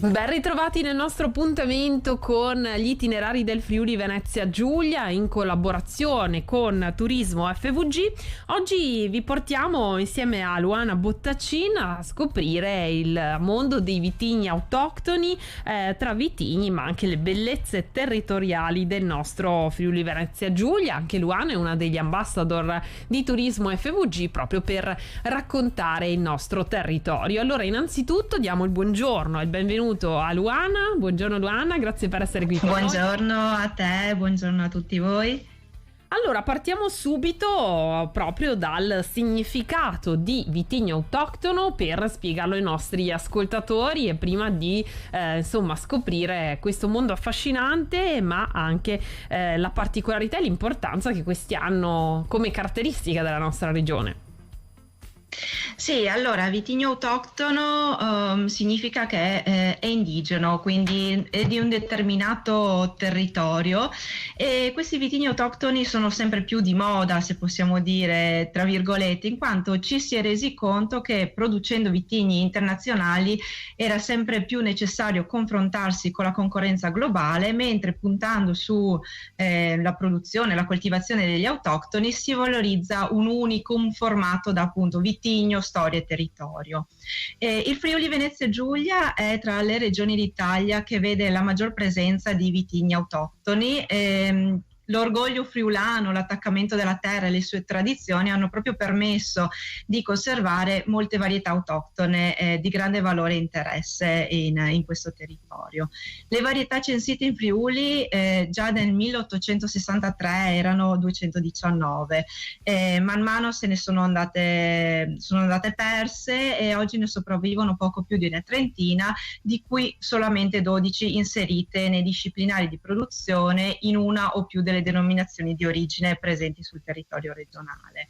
Ben ritrovati nel nostro appuntamento con gli itinerari del Friuli Venezia Giulia in collaborazione con Turismo FVG. Oggi vi portiamo insieme a Luana Bottacin a scoprire il mondo dei vitigni autoctoni, tra vitigni ma anche le bellezze territoriali del nostro Friuli Venezia Giulia. Anche Luana è una degli ambassador di Turismo FVG proprio per raccontare il nostro territorio. Allora, innanzitutto diamo il buongiorno e il benvenuto a Luana. Buongiorno Luana, grazie per essere qui con noi. Buongiorno a te, buongiorno a tutti voi. Allora, partiamo subito proprio dal significato di vitigno autoctono per spiegarlo ai nostri ascoltatori e prima di scoprire questo mondo affascinante, ma anche la particolarità e l'importanza che questi hanno come caratteristica della nostra regione. Sì, allora vitigno autoctono significa che è indigeno, quindi è di un determinato territorio, e questi vitigni autoctoni sono sempre più di moda, se possiamo dire, tra virgolette, in quanto ci si è resi conto che producendo vitigni internazionali era sempre più necessario confrontarsi con la concorrenza globale, mentre puntando su la produzione, la coltivazione degli autoctoni si valorizza un unicum formato da appunto vitigno, storia e territorio. Il Friuli Venezia Giulia è tra le regioni d'Italia che vede la maggior presenza di vitigni autoctoni. L'orgoglio friulano, l'attaccamento della terra e le sue tradizioni hanno proprio permesso di conservare molte varietà autoctone di grande valore e interesse in questo territorio. Le varietà censite in Friuli già nel 1863 erano 219, man mano se ne sono andate perse e oggi ne sopravvivono poco più di una trentina, di cui solamente 12 inserite nei disciplinari di produzione in una o più delle denominazioni di origine presenti sul territorio regionale.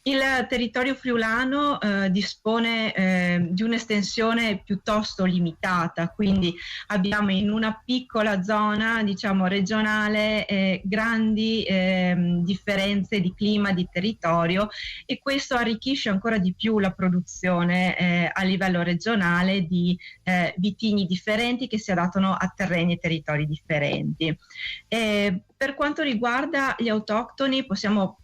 Il territorio friulano dispone di un'estensione piuttosto limitata, quindi abbiamo in una piccola zona, diciamo regionale, grandi differenze di clima, di territorio, e questo arricchisce ancora di più la produzione a livello regionale di vitigni differenti che si adattano a terreni e territori differenti. Per quanto riguarda gli autoctoni, possiamo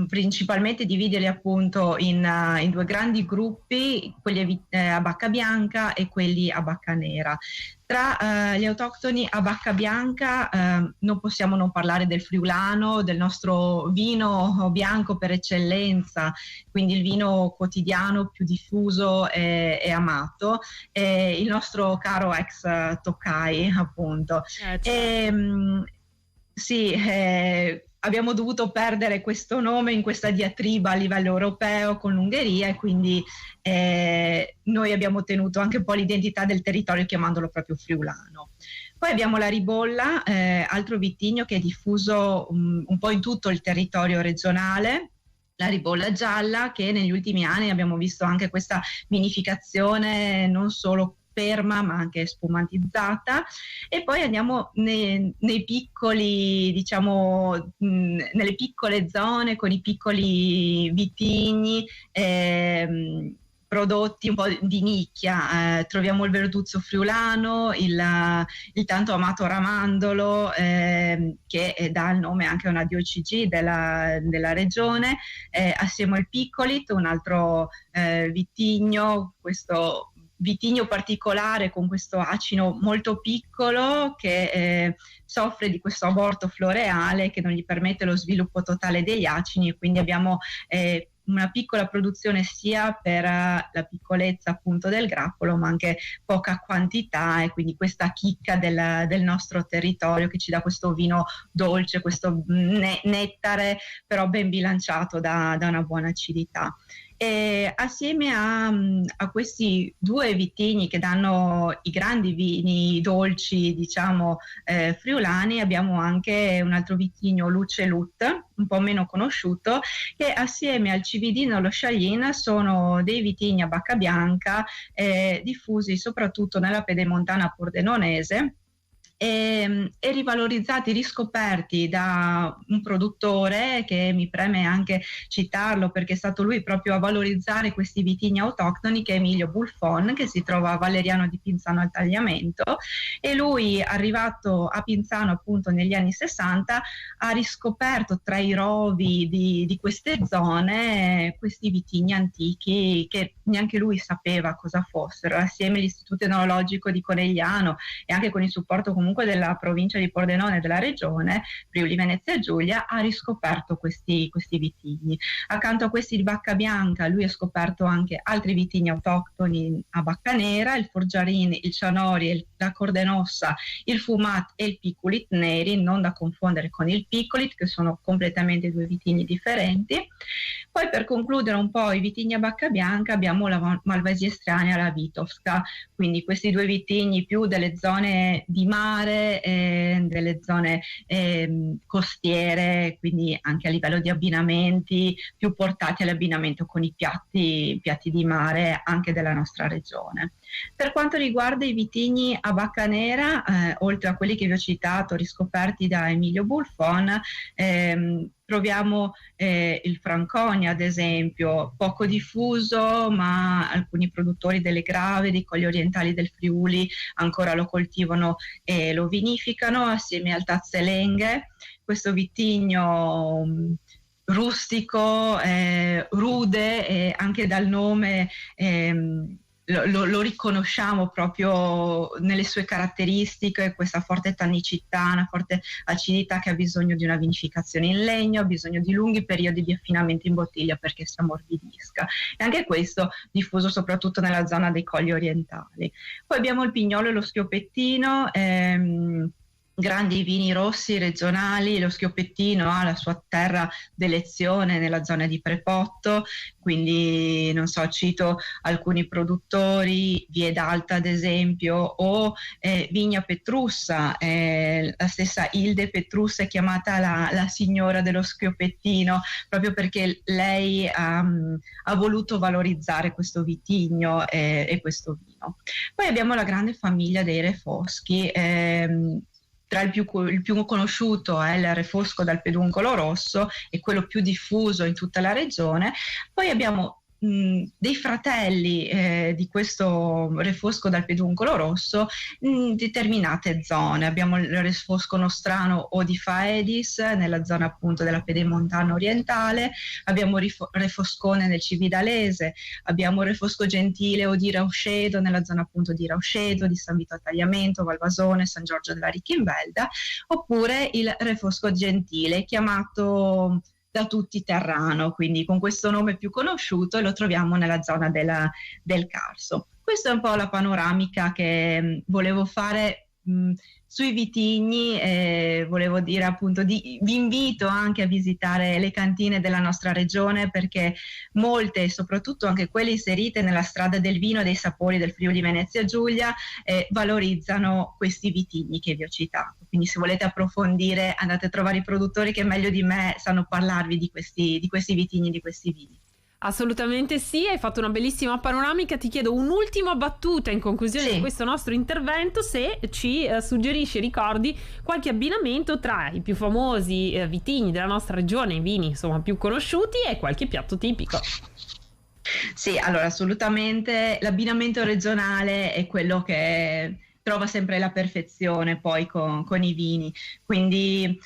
principalmente dividerli appunto in due grandi gruppi, quelli a bacca bianca e quelli a bacca nera. Tra gli autoctoni a bacca bianca non possiamo non parlare del friulano, del nostro vino bianco per eccellenza, quindi il vino quotidiano più diffuso e amato, il nostro caro ex Tokai appunto. Sì, abbiamo dovuto perdere questo nome in questa diatriba a livello europeo con l'Ungheria, e quindi noi abbiamo tenuto anche un po' l'identità del territorio chiamandolo proprio friulano. Poi abbiamo la ribolla, altro vitigno che è diffuso un po' in tutto il territorio regionale. La ribolla gialla, che negli ultimi anni abbiamo visto anche questa vinificazione non solo ferma ma anche spumantizzata. E poi andiamo nei piccoli, diciamo, nelle piccole zone con i piccoli vitigni prodotti un po' di nicchia. Troviamo il Verduzzo friulano, il tanto amato Ramandolo, che dà il nome anche a una DOCG della regione, assieme al Piccolit, un altro vitigno, questo vitigno particolare con questo acino molto piccolo che soffre di questo aborto floreale che non gli permette lo sviluppo totale degli acini, e quindi abbiamo una piccola produzione sia per la piccolezza appunto del grappolo, ma anche poca quantità, e quindi questa chicca del nostro territorio che ci dà questo vino dolce, questo nettare però ben bilanciato da una buona acidità. E assieme a questi due vitigni che danno i grandi vini dolci, diciamo, friulani, abbiamo anche un altro vitigno, Luce Lut, un po' meno conosciuto, che assieme al Cividino e allo Sciaglin sono dei vitigni a bacca bianca diffusi soprattutto nella pedemontana pordenonese, e rivalorizzati, riscoperti da un produttore che mi preme anche citarlo perché è stato lui proprio a valorizzare questi vitigni autoctoni, che è Emilio Bulfon, che si trova a Valeriano di Pinzano al Tagliamento, e lui, arrivato a Pinzano appunto negli anni 60, ha riscoperto tra i rovi di queste zone questi vitigni antichi che neanche lui sapeva cosa fossero. Assieme all'Istituto Enologico di Conegliano e anche con il supporto comunque della provincia di Pordenone e della regione Friuli Venezia Giulia, ha riscoperto questi vitigni. Accanto a questi di Bacca Bianca lui ha scoperto anche altri vitigni autoctoni a Bacca Nera, il Forgiarin, il Cianori, la Cordenossa, il Fumat e il Piccolit neri, non da confondere con il Piccolit, che sono completamente due vitigni differenti. Poi, per concludere un po' i vitigni a Bacca Bianca, abbiamo la Malvasia Estranea e la Vitovska, quindi questi due vitigni più delle zone di mare, delle zone costiere, quindi anche a livello di abbinamenti più portati all'abbinamento con i piatti di mare anche della nostra regione. Per quanto riguarda i vitigni a Bacca Nera, oltre a quelli che vi ho citato, riscoperti da Emilio Bulfon, troviamo il Franconia, ad esempio, poco diffuso, ma alcuni produttori delle Grave, dei Colli Orientali del Friuli ancora lo coltivano e lo vinificano, assieme al Tazzelenghe, questo vitigno rustico, rude, anche dal nome lo riconosciamo proprio nelle sue caratteristiche, questa forte tannicità, una forte acidità che ha bisogno di una vinificazione in legno, ha bisogno di lunghi periodi di affinamento in bottiglia perché si ammorbidisca, e anche questo diffuso soprattutto nella zona dei Colli Orientali. Poi abbiamo il Pignolo e lo Schioppettino, grandi vini rossi regionali. Lo Schioppettino ha la sua terra d'elezione nella zona di Prepotto, quindi non so, cito alcuni produttori, Vie d'Alta ad esempio, o Vigna Petrussa, la stessa Ilde Petrussa è chiamata la signora dello Schioppettino proprio perché lei ha voluto valorizzare questo vitigno e questo vino. Poi abbiamo la grande famiglia dei Refoschi. Tra il più conosciuto è il Refosco dal peduncolo rosso, e quello più diffuso in tutta la regione. Poi abbiamo dei fratelli di questo Refosco dal peduncolo rosso in determinate zone. Abbiamo il Refosco nostrano o di Faedis nella zona appunto della Pedemontana orientale, abbiamo Refoscone nel Cividalese, abbiamo Refosco Gentile o di Rauscedo nella zona appunto di Rauscedo, di San Vito a Tagliamento, Valvasone, San Giorgio della Richinvelda, oppure il Refosco Gentile chiamato da tutti Terrano, quindi con questo nome più conosciuto, e lo troviamo nella zona del Carso. Questa è un po' la panoramica che volevo fare sui vitigni. Volevo dire appunto vi invito anche a visitare le cantine della nostra regione, perché molte, soprattutto anche quelle inserite nella strada del vino e dei sapori del Friuli Venezia Giulia, valorizzano questi vitigni che vi ho citato. Quindi se volete approfondire andate a trovare i produttori che meglio di me sanno parlarvi di questi vitigni, di questi vini. Assolutamente sì, hai fatto una bellissima panoramica. Ti chiedo un'ultima battuta in conclusione di questo nostro intervento, se ci suggerisci, ricordi qualche abbinamento tra i più famosi vitigni della nostra regione, i vini insomma più conosciuti, e qualche piatto tipico. Sì, allora assolutamente l'abbinamento regionale è quello che trova sempre la perfezione poi con i vini, quindi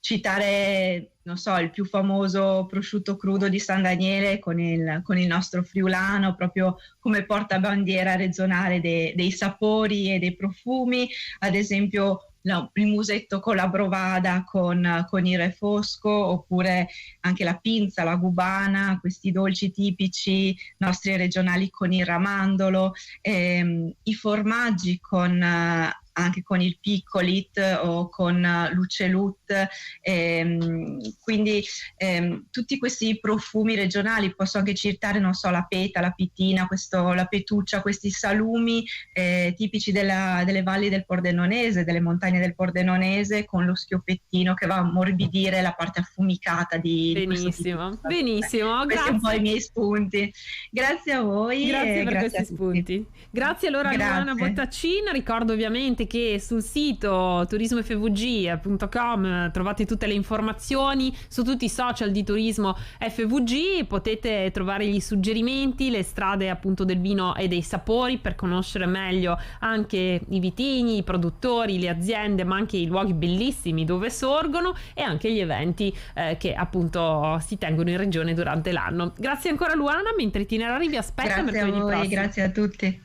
citare, non so, il più famoso prosciutto crudo di San Daniele con il nostro friulano proprio come portabandiera regionale dei sapori e dei profumi, ad esempio il musetto con la brovada con il Refosco, oppure anche la pinza, la gubana, questi dolci tipici nostri regionali con il ramandolo, i formaggi anche con il Piccolit o con l'Uccelut, quindi tutti questi profumi regionali. Posso anche citare, non so, la peta, la pitina, la petuccia, questi salumi tipici delle valli del Pordenonese, delle montagne del Pordenonese, con lo schioppettino che va a ammorbidire la parte affumicata di benissimo, benissimo. Questi sono un po' i miei spunti. Grazie a voi. Grazie per questi spunti. Grazie allora a Luana Bottacin. Ricordo ovviamente che sul sito turismofvg.com trovate tutte le informazioni, su tutti i social di Turismo FVG potete trovare gli suggerimenti, le strade appunto del vino e dei sapori per conoscere meglio anche i vitigni, i produttori, le aziende, ma anche i luoghi bellissimi dove sorgono e anche gli eventi che appunto si tengono in regione durante l'anno. Grazie ancora Luana, mentre itinerari vi aspetta Grazie a mercoledì voi, prossimo. grazie a tutti.